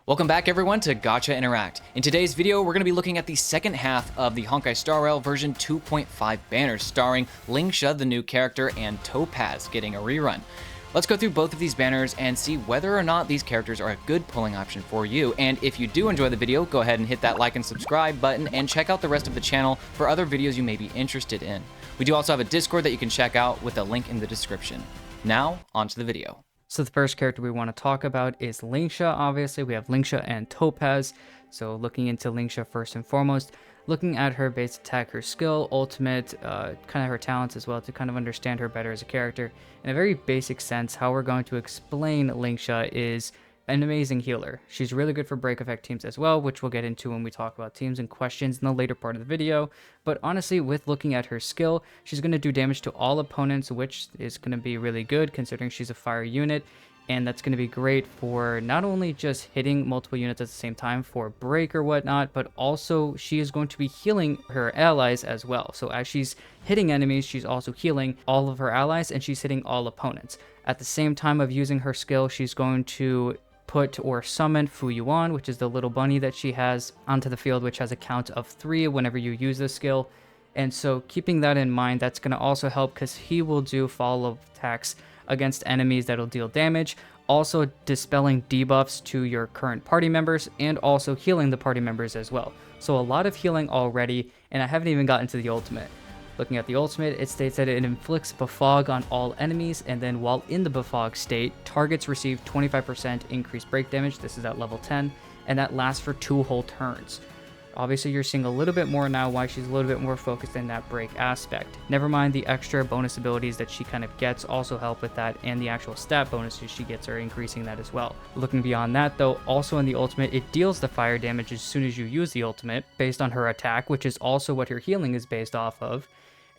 Welcome back everyone to Gacha Interact. In today's video, we're going to be looking at the second half of the Honkai Star Rail version 2.5 banners, starring Lingsha, the new character, and Topaz getting a rerun. Let's go through both of these banners and see whether or not these characters are a good pulling option for you. And if you do enjoy the video, go ahead and hit that like and subscribe button and check out the rest of the channel for other videos you may be interested in. We do also have a Discord that you can check out with a link in the description. Now, on to the video. So the first character we want to talk about is Lingsha. Obviously, we have Lingsha and Topaz. So looking into Lingsha first and foremost, looking at her base attack, her skill, ultimate, kind of her talents as well to kind of understand her better as a character. In a very basic sense, how we're going to explain Lingsha is an amazing healer. She's really good for break effect teams as well, which we'll get into when we talk about teams and questions in the later part of the video. But honestly, with looking at her skill, she's going to do damage to all opponents, which is going to be really good considering she's a fire unit. And that's going to be great for not only just hitting multiple units at the same time for break or whatnot, but also she is going to be healing her allies as well. So as she's hitting enemies, she's also healing all of her allies and she's hitting all opponents. At the same time of using her skill, she's going to put or summon Fuyuan, which is the little bunny that she has, onto the field, which has a count of 3 whenever you use this skill. And so keeping that in mind, that's going to also help because he will do follow-up attacks against enemies that'll deal damage, also dispelling debuffs to your current party members and also healing the party members as well. So a lot of healing already, and I haven't even gotten to the ultimate. Looking at the ultimate, it states that it inflicts befog on all enemies, and then while in the befog state, targets receive 25% increased break damage. This is at level 10, and that lasts for 2 whole turns. Obviously, you're seeing a little bit more now why she's a little bit more focused in that break aspect. Never mind the extra bonus abilities that she kind of gets also help with that, and the actual stat bonuses she gets are increasing that as well. Looking beyond that though, also in the ultimate, it deals the fire damage as soon as you use the ultimate based on her attack, which is also what her healing is based off of.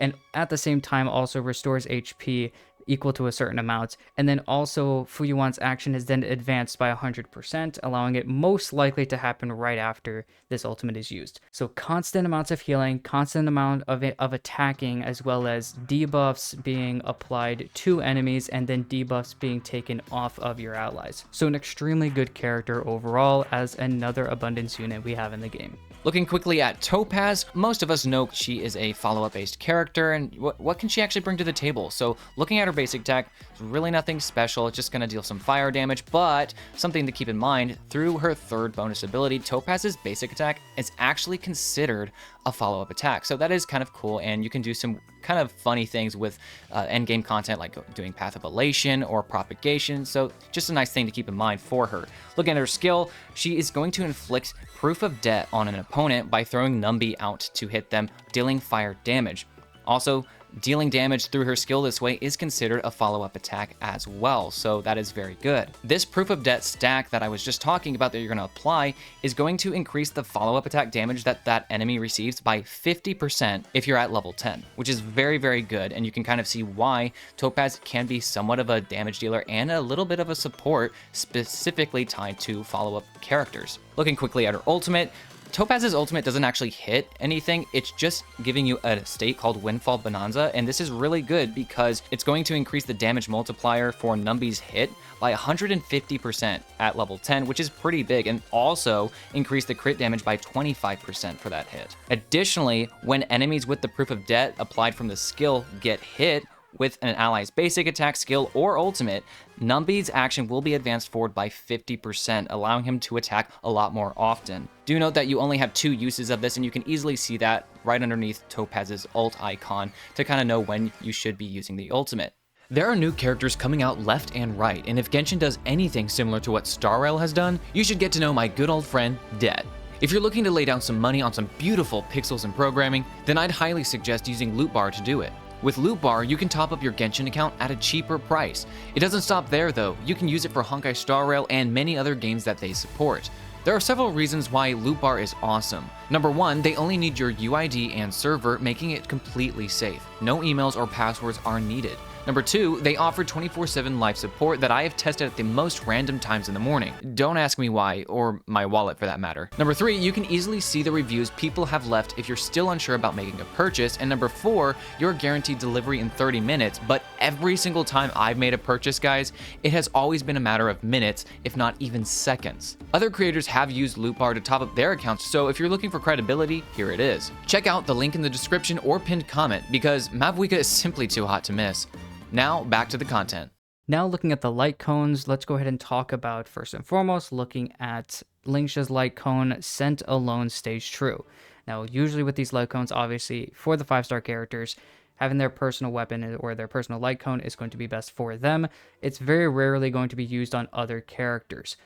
And at the same time also restores HP equal to a certain amount. And then also Fuyuan's action is then advanced by 100%, allowing it most likely to happen right after this ultimate is used. So constant amounts of healing, constant amount of attacking, as well as debuffs being applied to enemies and then debuffs being taken off of your allies. So an extremely good character overall as another abundance unit we have in the game. Looking quickly at Topaz, most of us know she is a follow-up based character, and what can she actually bring to the table? So looking at her basic attack, it's really nothing special. It's just going to deal some fire damage, but something to keep in mind, through her third bonus ability, Topaz's basic attack is actually considered a follow-up attack. So that is kind of cool, and you can do some kind of funny things with endgame content like doing Path of Elation or Propagation, so just a nice thing to keep in mind for her. Looking at her skill, she is going to inflict Proof of Debt on an opponent by throwing Numbi out to hit them, dealing fire damage. Also, dealing damage through her skill this way is considered a follow-up attack as well, so that is very good. This Proof of Debt stack that I was just talking about that you're going to apply is going to increase the follow-up attack damage that enemy receives by 50% if you're at level 10, which is very, very good, and you can kind of see why Topaz can be somewhat of a damage dealer and a little bit of a support specifically tied to follow-up characters. Looking quickly at her ultimate, Topaz's ultimate doesn't actually hit anything, it's just giving you a state called Windfall Bonanza, and this is really good because it's going to increase the damage multiplier for Numbi's hit by 150% at level 10, which is pretty big, and also increase the crit damage by 25% for that hit. Additionally, when enemies with the Proof of Debt applied from the skill get hit with an ally's basic attack, skill, or ultimate, Numbi's action will be advanced forward by 50%, allowing him to attack a lot more often. Do note that you only have 2 uses of this, and you can easily see that right underneath Topaz's ult icon to kind of know when you should be using the ultimate. There are new characters coming out left and right, and if Genshin does anything similar to what Star Rail has done, you should get to know my good old friend, Det. If you're looking to lay down some money on some beautiful pixels and programming, then I'd highly suggest using Loot Bar to do it. With Loot Bar, you can top up your Genshin account at a cheaper price. It doesn't stop there though, you can use it for Honkai Star Rail and many other games that they support. There are several reasons why Loot Bar is awesome. Number 1, they only need your UID and server, making it completely safe. No emails or passwords are needed. Number 2, they offer 24/7 live support that I have tested at the most random times in the morning. Don't ask me why, or my wallet for that matter. Number 3, you can easily see the reviews people have left if you're still unsure about making a purchase. And number 4, you're guaranteed delivery in 30 minutes, but every single time I've made a purchase, guys, it has always been a matter of minutes, if not even seconds. Other creators have used Loot Bar to top up their accounts, so if you're looking for credibility, here it is. Check out the link in the description or pinned comment, because Mavuika is simply too hot to miss. Now, back to the content. Now looking at the light cones, let's go ahead and talk about, first and foremost, looking at Lingsha's light cone, Scent Alone Stays True. Now, usually with these light cones, obviously, for the 5-star characters, having their personal weapon or their personal light cone is going to be best for them. It's very rarely going to be used on other characters.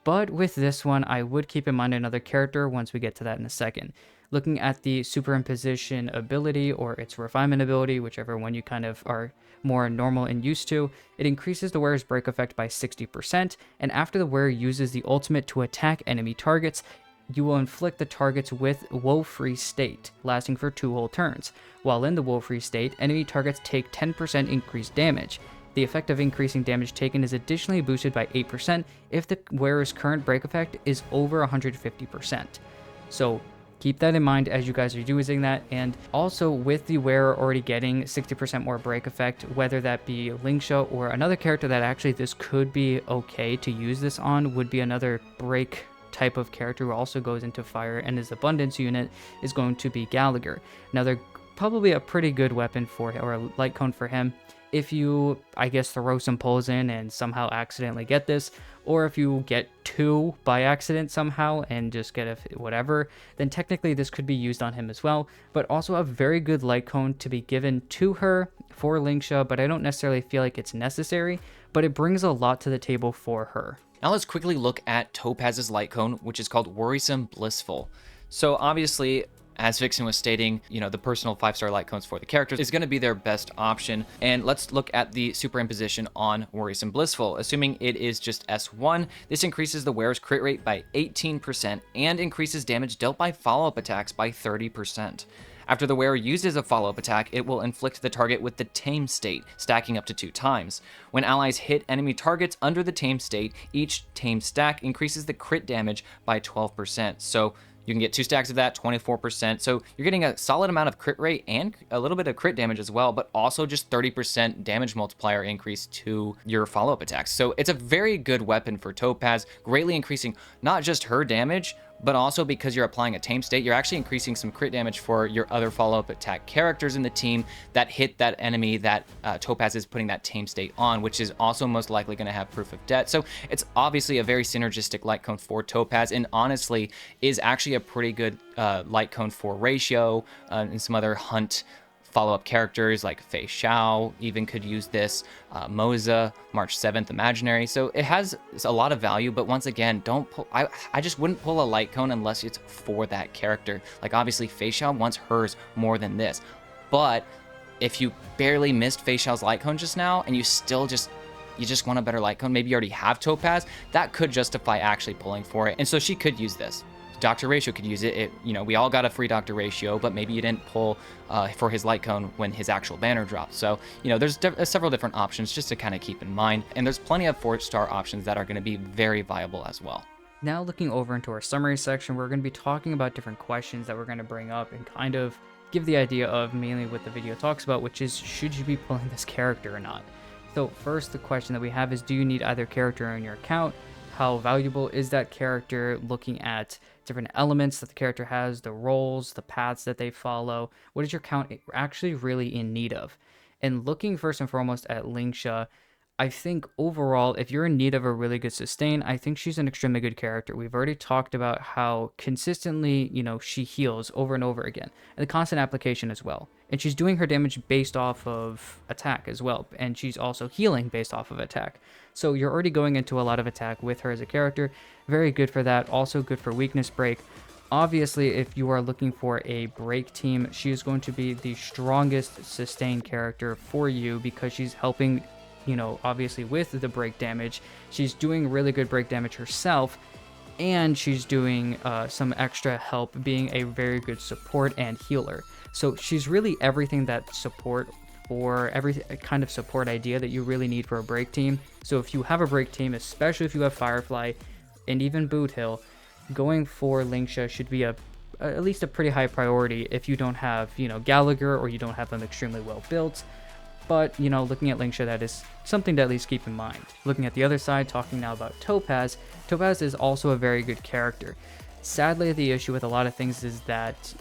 But with this one, I would keep in mind another character once we get to that in a second. Looking at the superimposition ability or its refinement ability, whichever one you kind of are more normal and used to, it increases the wearer's break effect by 60%, and after the wearer uses the ultimate to attack enemy targets, you will inflict the targets with woe-free state, lasting for 2 whole turns. While in the woe-free state, enemy targets take 10% increased damage. The effect of increasing damage taken is additionally boosted by 8% if the wearer's current break effect is over 150%. So keep that in mind as you guys are using that, and also with the wearer already getting 60% more break effect, whether that be Lingsha or another character that actually this could be okay to use this on, would be another break type of character who also goes into fire and his abundance unit is going to be Gallagher. Now they're probably a pretty good weapon for, or a light cone for him, if you, I guess, throw some pulls in and somehow accidentally get this, or if you get 2 by accident somehow and just get a whatever, then technically this could be used on him as well, but also a very good light cone to be given to her for Lingsha, but I don't necessarily feel like it's necessary, but it brings a lot to the table for her. Now let's quickly look at Topaz's light cone, which is called Worrisome Blissful. So obviously, as Vixen was stating, the personal 5-star light cones for the characters is going to be their best option. And let's look at the superimposition on Worrisome Blissful. Assuming it is just S1, this increases the wearer's crit rate by 18% and increases damage dealt by follow-up attacks by 30%. After the wearer uses a follow-up attack, it will inflict the target with the Tame state, stacking up to 2 times. When allies hit enemy targets under the Tame state, each Tame stack increases the crit damage by 12%. So you can get 2 stacks of that, 24%. So you're getting a solid amount of crit rate and a little bit of crit damage as well, but also just 30% damage multiplier increase to your follow-up attacks. So it's a very good weapon for Topaz, greatly increasing not just her damage, but also because you're applying a tame state, you're actually increasing some crit damage for your other follow-up attack characters in the team that hit that enemy that Topaz is putting that tame state on, which is also most likely going to have proof of debt. So it's obviously a very synergistic light cone for Topaz, and honestly is actually a pretty good light cone for Ratio and some other hunt follow-up characters like Fei Xiao even could use this, Moza, March 7th Imaginary. So it has a lot of value, but once again, don't pull, I just wouldn't pull a light cone unless it's for that character. Like obviously Fei Xiao wants hers more than this, but if you barely missed Fei Xiao's light cone just now and you still just want a better light cone, maybe you already have Topaz, that could justify actually pulling for it. And so she could use this. Dr. Ratio could use it. We all got a free Dr. Ratio, but maybe you didn't pull for his light cone when his actual banner dropped. So, there's several different options just to kind of keep in mind. And there's plenty of 4-star options that are going to be very viable as well. Now looking over into our summary section, we're going to be talking about different questions that we're going to bring up and kind of give the idea of mainly what the video talks about, which is, should you be pulling this character or not? So first, the question that we have is, do you need either character in your account? How valuable is that character? Looking at different elements that the character has, the roles, the paths that they follow. What is your account actually really in need of? And looking first and foremost at Lingsha, I think overall, if you're in need of a really good sustain, I think she's an extremely good character. We've already talked about how consistently, she heals over and over again, and the constant application as well. And she's doing her damage based off of attack as well, and she's also healing based off of attack. So you're already going into a lot of attack with her as a character. Very good for that. Also good for weakness break. Obviously, if you are looking for a break team, she is going to be the strongest sustain character for you because she's helping, obviously with the break damage. She's doing really good break damage herself, and she's doing some extra help being a very good support and healer. So she's really everything that support for every kind of support idea that you really need for a break team. So if you have a break team, especially if you have Firefly and even Boot Hill, going for Lingsha should be at least a pretty high priority if you don't have, Gallagher, or you don't have them extremely well built. But, you know, looking at Lingsha, that is something to at least keep in mind. Looking at the other side, talking now about Topaz, Topaz is also a very good character. Sadly, the issue with a lot of things is that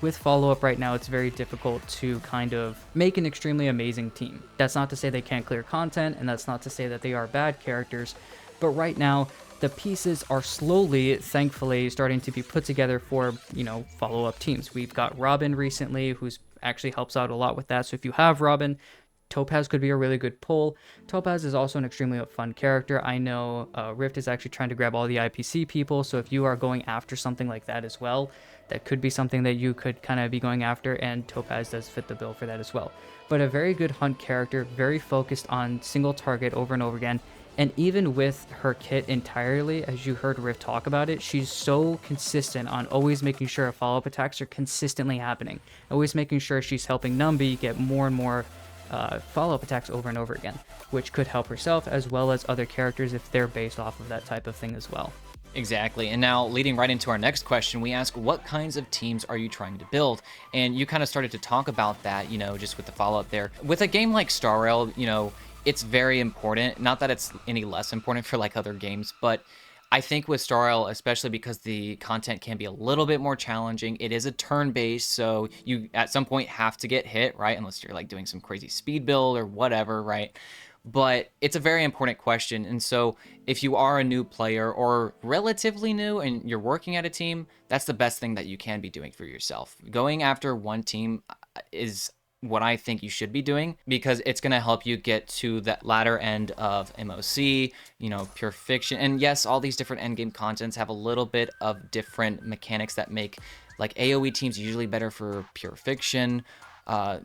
with follow-up right now, it's very difficult to kind of make an extremely amazing team. That's not to say they can't clear content, and that's not to say that they are bad characters, but right now, the pieces are slowly, thankfully, starting to be put together for, you know, follow-up teams. We've got Robin recently, who's actually helps out a lot with that. So if you have Robin, Topaz could be a really good pull. Topaz is also an extremely fun character. I know Rift is actually trying to grab all the IPC people, so if you are going after something like that as well, that could be something that you could kind of be going after, and Topaz does fit the bill for that as well. But a very good hunt character, very focused on single target over and over again, and even with her kit entirely, as you heard Rift talk about it, she's so consistent on always making sure follow-up attacks are consistently happening, always making sure she's helping Numby get more and more follow-up attacks over and over again, which could help herself as well as other characters if they're based off of that type of thing as well. Exactly. And now leading right into our next question, we ask, what kinds of teams are you trying to build? And you kind of started to talk about that, you know, just with the follow-up there. With a game like Star Rail, you know, it's very important. Not that it's any less important for like other games, but I think with Star Rail, especially because the content can be a little bit more challenging, it is a turn-based, so you at some point have to get hit, right? Unless you're like doing some crazy speed build or whatever, right? But it's a very important question. And so if you are a new player or relatively new and you're working at a team, that's the best thing that you can be doing for yourself. Going after one team is what I think you should be doing, because it's going to help you get to that latter end of MOC, you know, Pure Fiction. And yes, all these different endgame contents have a little bit of different mechanics that make like AoE teams usually better for Pure Fiction,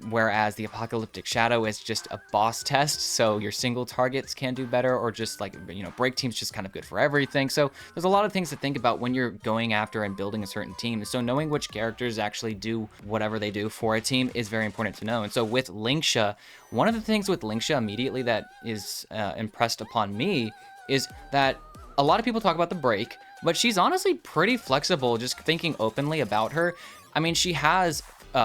whereas the Apocalyptic Shadow is just a boss test, so your single targets can do better, or just like, you know, break team's just kind of good for everything. So there's a lot of things to think about when you're going after and building a certain team. So knowing which characters actually do whatever they do for a team is very important to know. And so with Lingsha, one of the things with Lingsha immediately that is impressed upon me is that a lot of people talk about the break, but she's honestly pretty flexible, just thinking openly about her. I mean, she has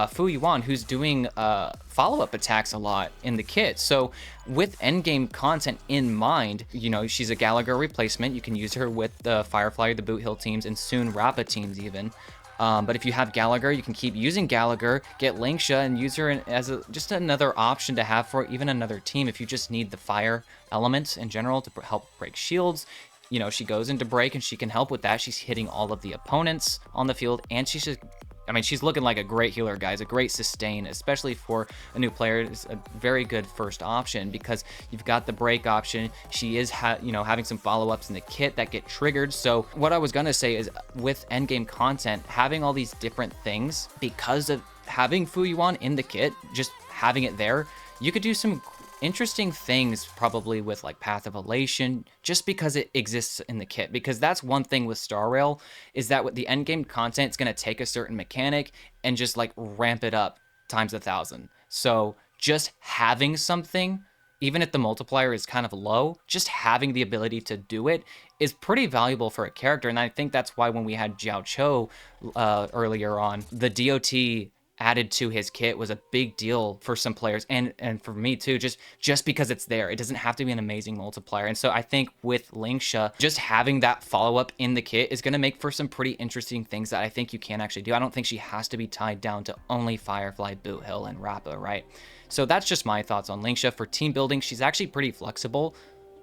Fu Yuan, who's doing follow-up attacks a lot in the kit. So with endgame content in mind, you know, she's a Gallagher replacement. You can use her with the Firefly, the Boot Hill teams, and soon Rappa teams even. But if you have Gallagher, you can keep using Gallagher, get Lingsha, and use her as just another option to have for even another team if you just need the fire elements in general to help break shields. You know, she goes into break and she can help with that. She's hitting all of the opponents on the field, and she's just, I mean, she's looking like a great healer, guys, a great sustain, especially for a new player. It's a very good first option because you've got the break option. She is, you know, having some follow-ups in the kit that get triggered. So what I was going to say is with endgame content, having all these different things, because of having Fu Yuan in the kit, just having it there, you could do some interesting things probably with like Path of Elation, just because it exists in the kit. Because that's one thing with Star Rail, is that with the endgame content, it's going to take a certain mechanic and just like ramp it up times 1,000. So just having something, even if the multiplier is kind of low, just having the ability to do it is pretty valuable for a character. And I think that's why when we had Jiao Cho earlier on, the DOT added to his kit was a big deal for some players, and for me too, just because it's there. It doesn't have to be an amazing multiplier. And so I think with Lingsha, just having that follow-up in the kit is going to make for some pretty interesting things that I think you can actually do. I don't think she has to be tied down to only Firefly, Boot Hill, and Rappa, right? So that's just my thoughts on Lingsha. For team building, she's actually pretty flexible,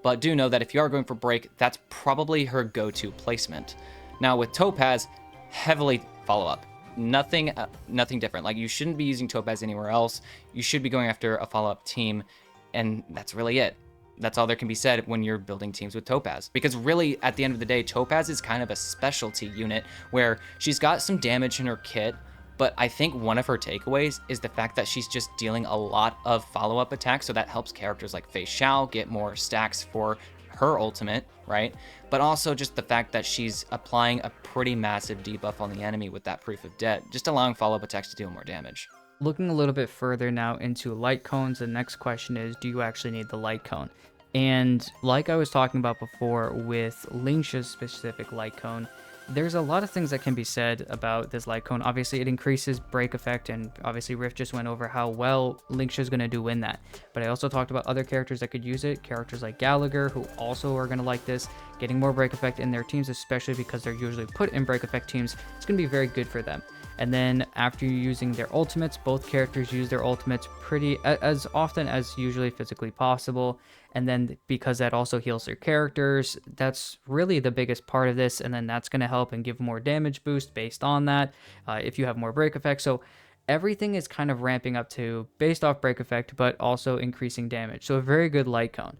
but do know that if you are going for break, that's probably her go-to placement. Now with Topaz, heavily follow-up. Nothing different. Like, you shouldn't be using Topaz anywhere else. You should be going after a follow-up team, and that's really it. That's all there can be said when you're building teams with Topaz. Because really, at the end of the day, Topaz is kind of a specialty unit where she's got some damage in her kit, but I think one of her takeaways is the fact that she's just dealing a lot of follow-up attacks, so that helps characters like Fei Xiao get more stacks for her ultimate, right? But also just the fact that she's applying a pretty massive debuff on the enemy with that Proof of Debt, just allowing follow-up attacks to deal more damage. Looking a little bit further now into light cones, the next question is, do you actually need the light cone? And like I was talking about before with Lingsha's specific light cone, There's a lot of things that can be said about this light cone. Obviously, it increases break effect, and obviously Riff just went over how well Lingsha's going to do in that. But I also talked about other characters that could use it, characters like Gallagher, who also are going to like this, getting more break effect in their teams, especially because they're usually put in break effect teams. It's going to be very good for them. And then after using their ultimates, both characters use their ultimates as often as usually physically possible. And then because that also heals their characters, that's really the biggest part of this. And then that's going to help and give more damage boost based on that if you have more break effect. So everything is kind of ramping up to based off break effect, but also increasing damage. So a very good light cone.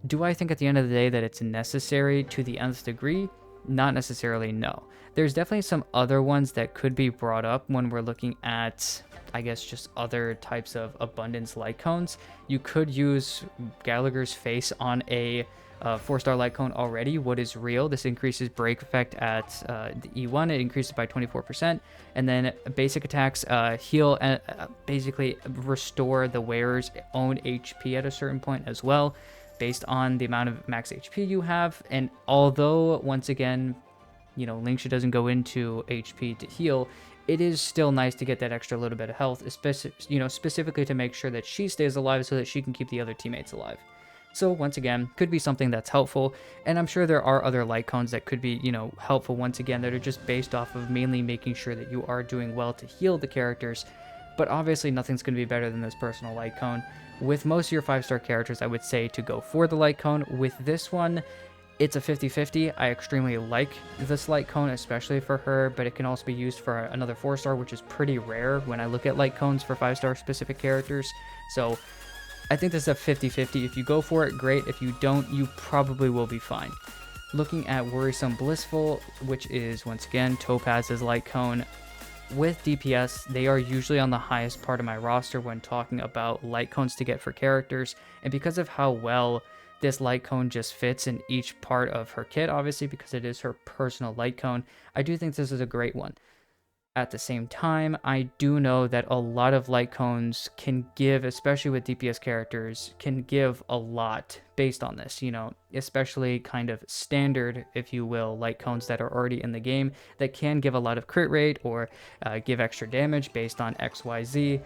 Do I think at the end of the day that it's necessary to the nth degree? Not necessarily, no. There's definitely some other ones that could be brought up when we're looking at, I guess, just other types of abundance light cones. You could use Gallagher's face on a 4-star light cone already. What is real? This increases break effect at the E1. It increases by 24%. And then basic attacks heal and basically restore the wearer's own HP at a certain point as well, based on the amount of max HP you have. And although, once again, you know, Lingsha doesn't go into HP to heal, it is still nice to get that extra little bit of health, specifically to make sure that she stays alive so that she can keep the other teammates alive. So once again, could be something that's helpful, and I'm sure there are other light cones that could be, helpful once again, that are just based off of mainly making sure that you are doing well to heal the characters. But obviously nothing's going to be better than this personal light cone. With most of your 5-star characters, I would say to go for the light cone. With this one, it's a 50-50. I extremely like this light cone, especially for her, but it can also be used for another 4-star, which is pretty rare when I look at light cones for 5-star specific characters. So I think this is a 50-50. If you go for it, great. If you don't, you probably will be fine. Looking at Worrisome Blissful, which is, once again, Topaz's light cone. With DPS, they are usually on the highest part of my roster when talking about light cones to get for characters, and because of how well this light cone just fits in each part of her kit, obviously because it is her personal light cone, I do think this is a great one. At the same time, I do know that a lot of light cones can give, especially with DPS characters, can give a lot based on this, especially kind of standard, if you will, light cones that are already in the game that can give a lot of crit rate or give extra damage based on XYZ.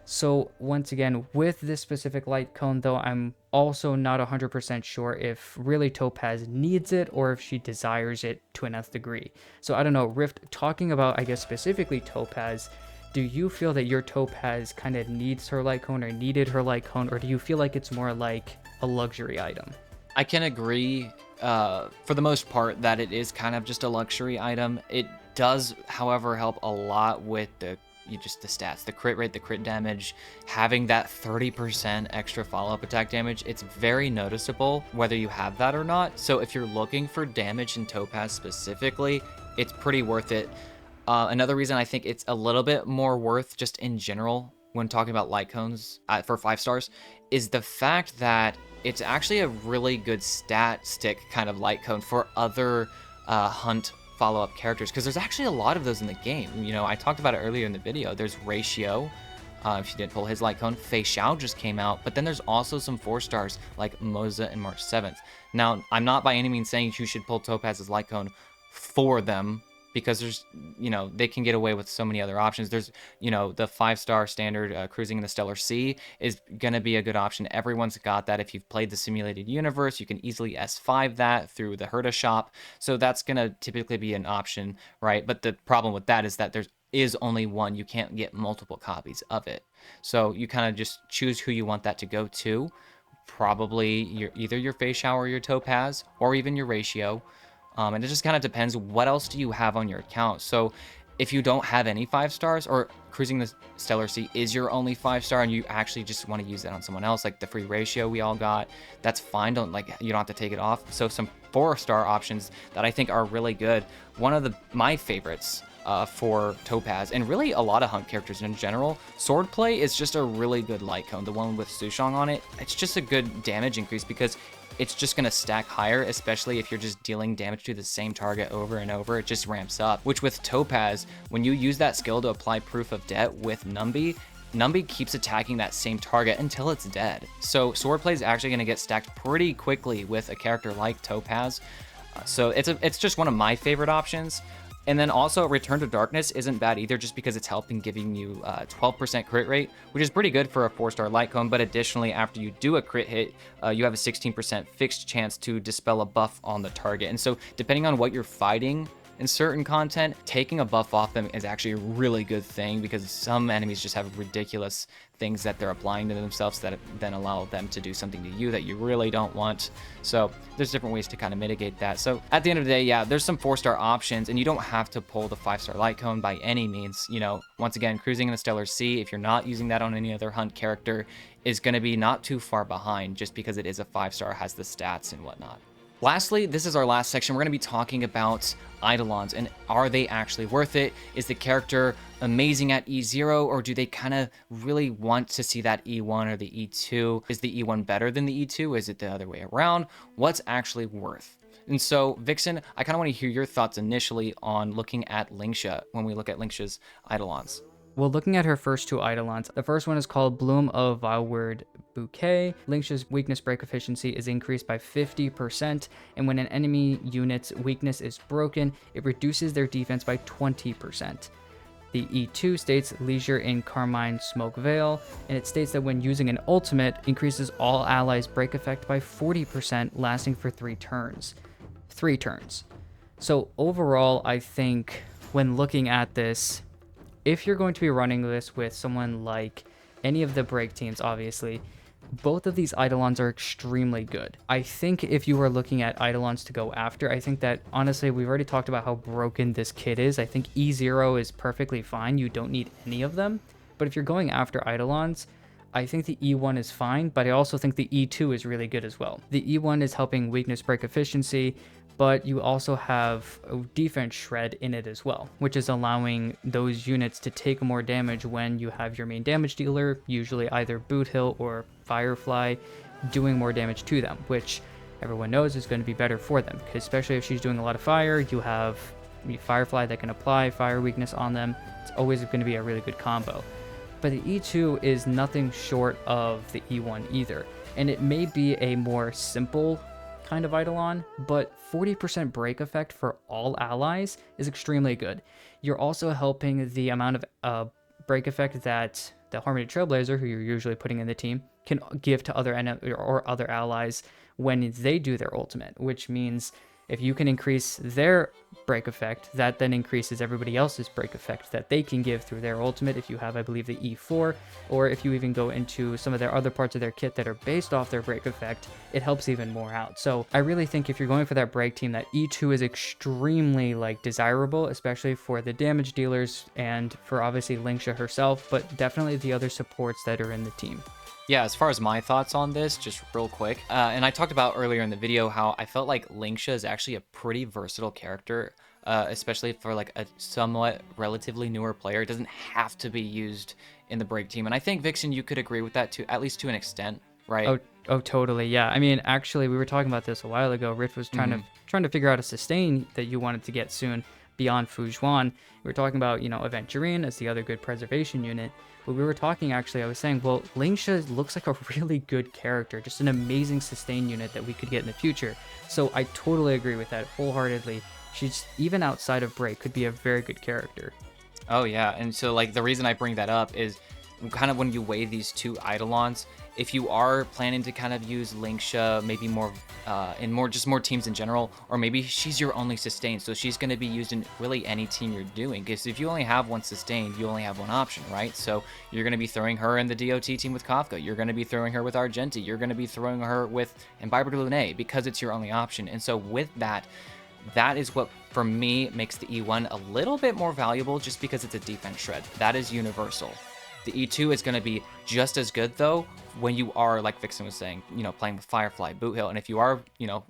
So once again, with this specific light cone though, I'm also not 100% sure if really Topaz needs it or if she desires it to an nth degree. So I don't know, Rift, talking about, I guess, specifically Topaz, do you feel that your Topaz kind of needs her light cone or needed her light cone, or do you feel like it's more like a luxury item? I can agree for the most part that it is kind of just a luxury item. It does, however, help a lot with the stats, the crit rate, the crit damage, having that 30% extra follow-up attack damage. It's very noticeable whether you have that or not. So if you're looking for damage in Topaz specifically, it's pretty worth it. Another reason I think it's a little bit more worth just in general when talking about light cones for 5 stars is the fact that it's actually a really good stat stick kind of light cone for other hunt follow-up characters, because there's actually a lot of those in the game. I talked about it earlier in the video. There's Ratio, if you didn't pull his light cone. Fei Xiao just came out, but then there's also some 4 stars like Moza and March 7th. Now, I'm not by any means saying you should pull Topaz's light cone for them, because there's, they can get away with so many other options. There's, the 5-star standard cruising in the Stellar Sea is going to be a good option. Everyone's got that. If you've played the simulated universe, you can easily S5 that through the Herta shop. So that's going to typically be an option, right? But the problem with that is that there is only one. You can't get multiple copies of it. So you kind of just choose who you want that to go to. Probably either your Fei Xiao or your Topaz, or even your Ratio. And it just kind of depends, what else do you have on your account? So if you don't have any 5 stars, or cruising the Stellar Sea is your only 5-star, and you actually just want to use that on someone else, like the free Ratio we all got, that's fine. You don't have to take it off. So some 4-star options that I think are really good. One of my favorites for Topaz, and really a lot of hunt characters in general, Swordplay is just a really good light cone. The one with Sushong on it, it's just a good damage increase because it's just going to stack higher, especially if you're just dealing damage to the same target over and over. It just ramps up, which with Topaz, when you use that skill to apply Proof of Debt with Numby keeps attacking that same target until it's dead. So Swordplay is actually going to get stacked pretty quickly with a character like Topaz. So it's just one of my favorite options. And then also Return to Darkness isn't bad either, just because it's helping giving you 12% crit rate, which is pretty good for a 4-star light cone. But additionally, after you do a crit hit, you have a 16% fixed chance to dispel a buff on the target. And so depending on what you're fighting in certain content, taking a buff off them is actually a really good thing, because some enemies just have ridiculous things that they're applying to themselves that then allow them to do something to you that you really don't want. So there's different ways to kind of mitigate that. So at the end of the day, yeah, there's some 4-star options, and you don't have to pull the 5-star light cone by any means. You know, once again, cruising in the Stellar Sea, if you're not using that on any other hunt character, is going to be not too far behind, just because it is a 5-star, has the stats and whatnot. Lastly, this is our last section. We're going to be talking about Eidolons, and are they actually worth it? Is the character amazing at E0, or do they kind of really want to see that E1 or the E2? Is the E1 better than the E2? Is it the other way around? What's actually worth? And so, Vixen, I kind of want to hear your thoughts initially on looking at Lingsha when we look at Lingsha's Eidolons. Well, looking at her first 2 Eidolons, the first one is called Bloom of Vileward Bouquet. Lingsha's weakness break efficiency is increased by 50%, and when an enemy unit's weakness is broken, it reduces their defense by 20%. The E2 states Leisure in Carmine Smoke Veil, and it states that when using an ultimate, increases all allies' break effect by 40%, lasting for 3 turns. 3 turns. So overall, I think when looking at this, if you're going to be running this with someone like any of the break teams, obviously, both of these Eidolons are extremely good. I think if you are looking at Eidolons to go after, I think that, honestly, we've already talked about how broken this kit is. I think E0 is perfectly fine. You don't need any of them. But if you're going after Eidolons, I think the E1 is fine, but I also think the E2 is really good as well. The E1 is helping weakness break efficiency, but you also have a defense shred in it as well, which is allowing those units to take more damage when you have your main damage dealer, usually either Boot Hill or Firefly, doing more damage to them, which everyone knows is going to be better for them, because especially if she's doing a lot of fire, you have Firefly that can apply fire weakness on them. It's always going to be a really good combo. But the E2 is nothing short of the E1 either, and it may be a more simple kind of Eidolon, but 40% break effect for all allies is extremely good. You're also helping the amount of break effect that the Harmony Trailblazer, who you're usually putting in the team, can give to other other allies when they do their ultimate, which means if you can increase their break effect, that then increases everybody else's break effect that they can give through their ultimate if you have, I believe, the E4, or if you even go into some of their other parts of their kit that are based off their break effect, it helps even more out. So I really think if you're going for that break team, that E2 is extremely desirable, especially for the damage dealers and for obviously Lingsha herself, but definitely the other supports that are in the team. Yeah, as far as my thoughts on this, just real quick, and I talked about earlier in the video how I felt like Lingsha is actually a pretty versatile character, especially for a somewhat relatively newer player. It doesn't have to be used in the break team, and I think Vixen, you could agree with that too, at least to an extent, right? Oh, totally. Yeah. I mean, actually, we were talking about this a while ago. Rich was trying to figure out a sustain that you wanted to get soon beyond Fujuan. We were talking about, Aventurine as the other good preservation unit. But we were talking, actually, I was saying, well, Lingsha looks like a really good character, just an amazing sustain unit that we could get in the future. So I totally agree with that wholeheartedly. She's, even outside of break, could be a very good character. Oh, yeah. And so, the reason I bring that up is kind of when you weigh these 2 Eidolons, if you are planning to kind of use Lingsha maybe more in more teams in general, or maybe she's your only sustain, so she's going to be used in really any team you're doing, because if you only have one sustain, you only have one option, right? So you're going to be throwing her in the DOT team with Kafka, you're going to be throwing her with Argenti, you're going to be throwing her with Imbiber de Lune, because it's your only option. And so with that is what, for me, makes the E1 a little bit more valuable, just because it's a defense shred. That is universal. The E2 is going to be just as good, though, when you are, like Vixen was saying, playing with Firefly, Boot Hill, and if you are,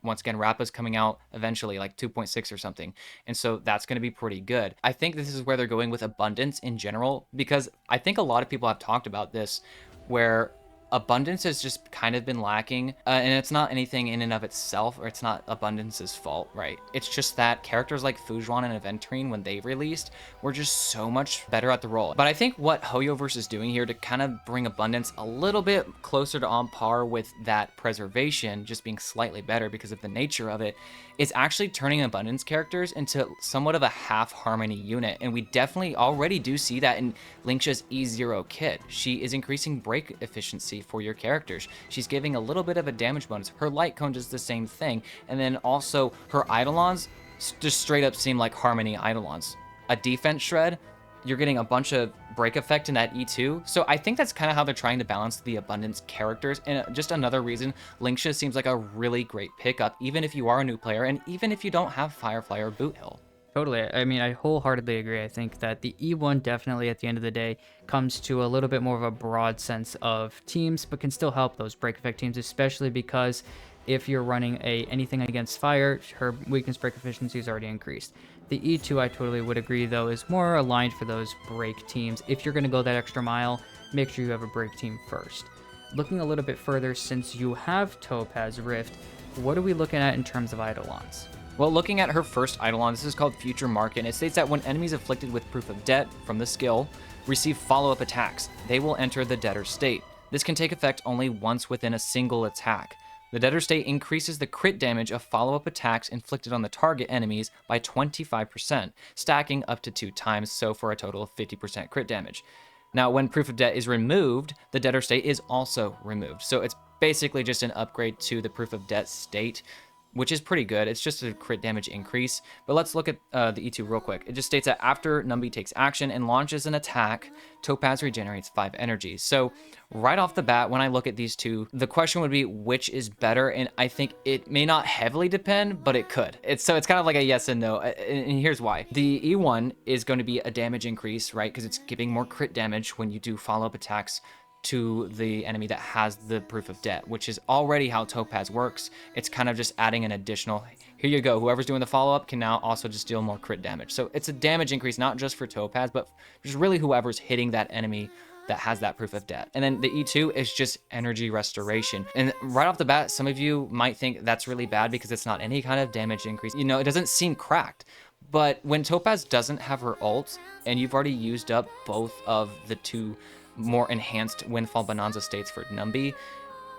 once again, Rappa's coming out eventually, 2.6 or something, and so that's going to be pretty good. I think this is where they're going with abundance in general, because I think a lot of people have talked about this, where abundance has just kind of been lacking, and it's not anything in and of itself, or it's not abundance's fault, right? It's just that characters like Fujuan and Aventurine, when they released, were just so much better at the role. But I think what Hoyoverse is doing here to kind of bring abundance a little bit closer to on par with that preservation, just being slightly better because of the nature of it, it's actually turning Abundance characters into somewhat of a half Harmony unit, and we definitely already do see that in Lingsha's E0 kit. She is increasing break efficiency for your characters. She's giving a little bit of a damage bonus. Her Light Cone does the same thing, and then also her Eidolons just straight up seem like Harmony Eidolons. A defense shred, you're getting a bunch of break effect in that E2. So I think that's kind of how they're trying to balance the Abundance characters. And just another reason, Lingsha seems like a really great pickup, even if you are a new player and even if you don't have Firefly or Boot Hill. Totally. I mean, I wholeheartedly agree. I think that the E1 definitely at the end of the day comes to a little bit more of a broad sense of teams, but can still help those break effect teams, especially because if you're running anything against fire, her weakness break efficiency is already increased. The E2, I totally would agree, though, is more aligned for those break teams. If you're going to go that extra mile, make sure you have a break team first. Looking a little bit further, since you have Topaz Rift, what are we looking at in terms of Eidolons? Well, looking at her first Eidolon, this is called Future Market, and it states that when enemies afflicted with Proof of Debt from the skill receive follow-up attacks, they will enter the debtor state. This can take effect only once within a single attack. The debtor state increases the crit damage of follow-up attacks inflicted on the target enemies by 25%, stacking up to 2 times, so for a total of 50% crit damage. Now, when Proof of Debt is removed, the debtor state is also removed. So it's basically just an upgrade to the Proof of Debt state, which is pretty good. It's just a crit damage increase. But let's look at the E2 real quick. It just states that after Numby takes action and launches an attack, Topaz regenerates 5 energy. So right off the bat, when I look at these two, the question would be which is better, and I think it may not heavily depend, but it could. So it's kind of like a yes and no, and here's why. The E1 is going to be a damage increase, right? Because it's giving more crit damage when you do follow-up attacks to the enemy that has the Proof of Debt, which is already how Topaz works. It's kind of just adding an additional, here you go, whoever's doing the follow-up can now also just deal more crit damage. So it's a damage increase, not just for Topaz, but just really whoever's hitting that enemy that has that Proof of Debt. And then the E2 is just energy restoration. And right off the bat, some of you might think that's really bad because it's not any kind of damage increase. You know, it doesn't seem cracked. But when Topaz doesn't have her ult, and you've already used up both of the 2 more enhanced Windfall Bonanza states for Numby,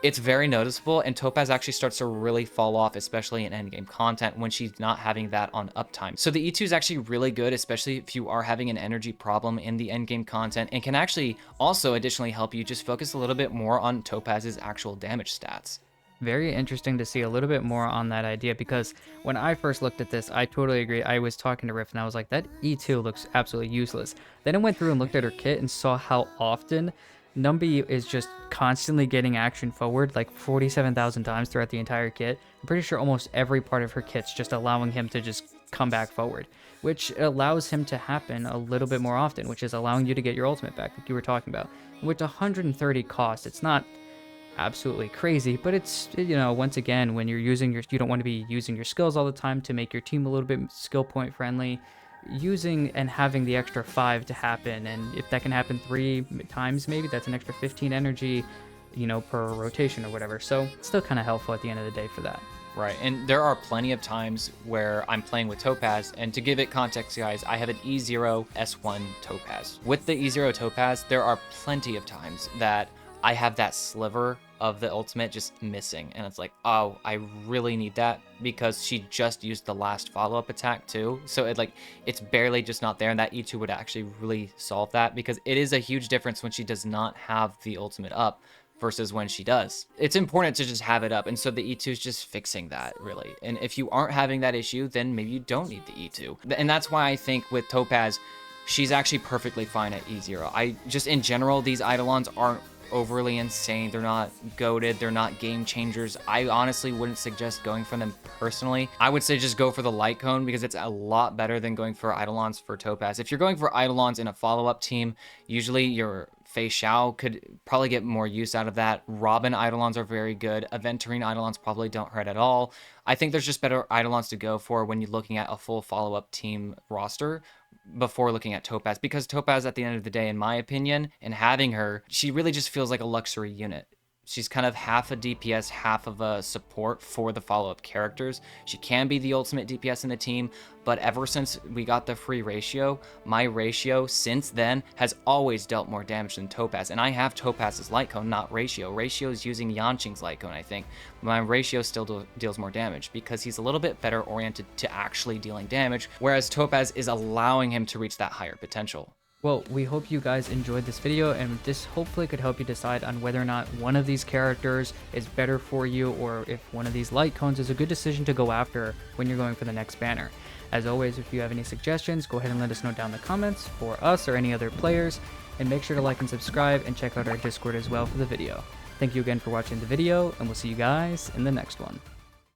it's very noticeable, and Topaz actually starts to really fall off, especially in endgame content when she's not having that on uptime. So the E2 is actually really good, especially if you are having an energy problem in the endgame content, and can actually also additionally help you just focus a little bit more on Topaz's actual damage stats. Very interesting to see a little bit more on that idea, because when I first looked at this, I totally agree. I was talking to Riff and I was like, that E2 looks absolutely useless. Then I went through and looked at her kit and saw how often Numby is just constantly getting action forward, like 47,000 times throughout the entire kit. I'm pretty sure almost every part of her kit's just allowing him to just come back forward, which allows him to happen a little bit more often, which is allowing you to get your ultimate back, like you were talking about. With 130 cost, it's not absolutely crazy, but it's, you know, once again, when you're using you don't want to be using your skills all the time to make your team a little bit skill point friendly. Using and having the extra 5 to happen, and if that can happen 3 times, maybe that's an extra 15 energy, you know, per rotation or whatever. So it's still kind of helpful at the end of the day for that. Right, and there are plenty of times where I'm playing with Topaz, and to give it context, guys, I have an E0 S1 Topaz. With the E0 Topaz, there are plenty of times that I have that sliver of the ultimate just missing, and it's like, oh, I really need that, because she just used the last follow-up attack too, so it's barely just not there, and that E2 would actually really solve that, because it is a huge difference when she does not have the ultimate up versus when she does. It's important to just have it up, and so the E2 is just fixing that, really. And if you aren't having that issue, then maybe you don't need the E2. And that's why I think with Topaz, she's actually perfectly fine at E0. I just, in general, these Eidolons aren't overly insane. They're not goated. They're not game changers. I honestly wouldn't suggest going for them personally. I would say just go for the Light Cone, because it's a lot better than going for Eidolons for Topaz. If you're going for Eidolons in a follow-up team, usually your Fei Xiao could probably get more use out of that. Robin Eidolons are very good. Aventurine Eidolons probably don't hurt at all. I think there's just better Eidolons to go for when you're looking at a full follow-up team roster before looking at Topaz, because Topaz, at the end of the day, in my opinion, and having her, she really just feels like a luxury unit. she's kind of half a DPS, half of a support for the follow-up characters. She can be the ultimate DPS in the team, but ever since we got the free ratio, my ratio since then has always dealt more damage than Topaz. And I have Topaz's Lightcone, not Ratio. Ratio is using Yanqing's Lightcone, I think. My Ratio still deals more damage because he's a little bit better oriented to actually dealing damage, whereas Topaz is allowing him to reach that higher potential. Well, we hope you guys enjoyed this video, and this hopefully could help you decide on whether or not one of these characters is better for you, or if one of these light cones is a good decision to go after when you're going for the next banner. As always, if you have any suggestions, go ahead and let us know down in the comments for us or any other players, and make sure to like and subscribe and check out our Discord as well for the video. Thank you again for watching the video, and we'll see you guys in the next one.